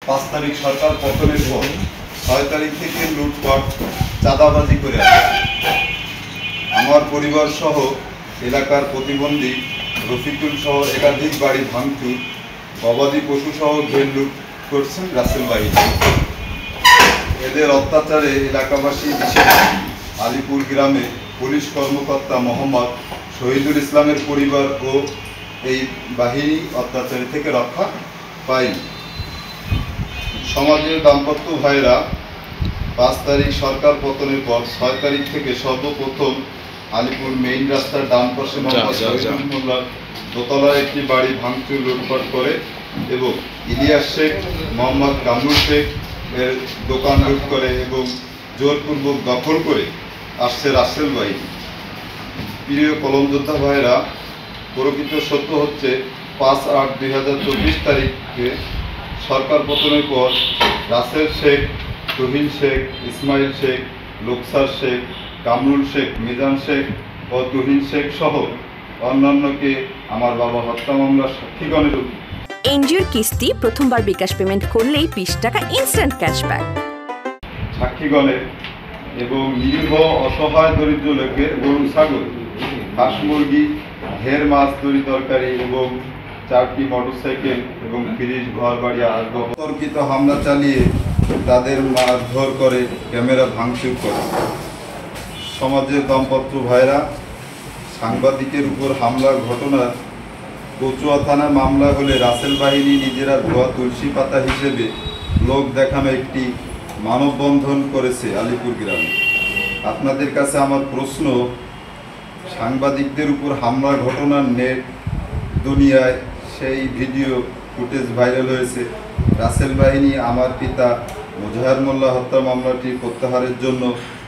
5 তারিখ সরকার পতনের পর 6 তারিখ থেকে লুটপাট চাঁদাবাজি করে আসছে। আমার পরিবার সহ এলাকার প্রতিবন্ধী রফিকুল সহ একাধিক বাড়ি ভাঙচুর, গবাদি পশু সহ ঘের লুট করছেন রাসেল বাহিনী। এদের অত্যাচারে এলাকাবাসী, বিশেষ আলিপুর গ্রামে পুলিশ কর্মকর্তা মোহাম্মদ শহীদুল ইসলামের পরিবার ও এই বাহিনী অত্যাচার থেকে রক্ষা পায়নি। সমাজের দাম্পত্য ভাইরা 5 তারিখ সরকার পতনের পর 6 তারিখ থেকে সর্বপ্রথম আলিপুর মেইন রাস্তার ডান পাশে মোহাম্মদ শহীদুল মোল্লার দোতলায় একটি বাড়ি ভাঙচুর, লুটপাট করে এবং ইলিয়াস শেখ, মোহাম্মদ কামরুল শেখ এর দোকান লুট করে এবং জোরপূর্বক দখল করে আসছে রাসেল বাহিনী। প্রিয় কলম যোদ্ধা ভাইরা, প্রকৃত সত্য হচ্ছে 5/8/2024 তারিখে সরকার পতনের পর রাসেল শেখ, তুহিন শেখ, ইসমাইল শেখ, লোকসার শেখ, কামরুল শেখ, মিজান শেখ ও তুহিন শেখ সহ অন্যান্যকে আমার বাবা হত্যা মামলার সাক্ষীগণের এনজিওর কিস্তি প্রথমবার বিকাশ পেমেন্ট করলেই 20 টাকা ইনস্ট্যান্ট ক্যাশব্যাক। সাক্ষীগণের এবং নিরীহ অসহায় দরিদ্র লোকের গরু, ছাগল, হাঁস, মুরগি, ঘের মাছ, তরি তরকারি এবং 4টি মোটরসাইকেল এবং ফ্রিজ, ঘর বাড়ি আসবাব তর্কিত হামলা চালিয়ে তাদের মারধর করে, ক্যামেরা ভাঙচুর করে। সমাজের দাম্পত্য ভাইরা, সাংবাদিকের উপর হামলার ঘটনার কচুয়া থানার মামলা হলে রাসেল বাহিনী নিজেরা ধোয়া তুলসী পাতা হিসেবে লোক দেখানো একটি মানববন্ধন করেছে আলিপুর গ্রামে। আপনাদের কাছে আমার প্রশ্ন, সাংবাদিকদের উপর হামলার ঘটনার নেট দুনিয়ায় সেই ভিডিও ফুটেজ ভাইরাল হয়েছে। রাসেল বাহিনী আমার পিতা মোজাহার মোল্লা হত্যা মামলাটি প্রত্যাহারের জন্য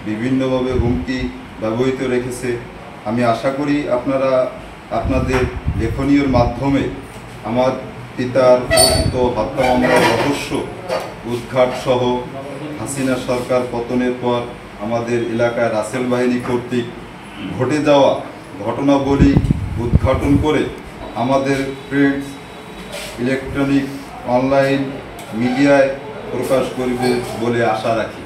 বিভিন্নভাবে হুমকি ব্যবহৃত রেখেছে। আমি আশা করি আপনারা আপনাদের লেখনীর মাধ্যমে আমার পিতার প্রকৃত হত্যা মামলার রহস্য উদ্ঘাট সহ হাসিনা সরকার পতনের পর আমাদের এলাকায় রাসেল বাহিনী কর্তৃক ঘটে যাওয়া ঘটনাবলী উদ্ঘাটন করে আমাদের প্রিন্ট, ইলেকট্রনিক, অনলাইন মিডিয়ায় প্রকাশ করবে বলে আশা রাখি।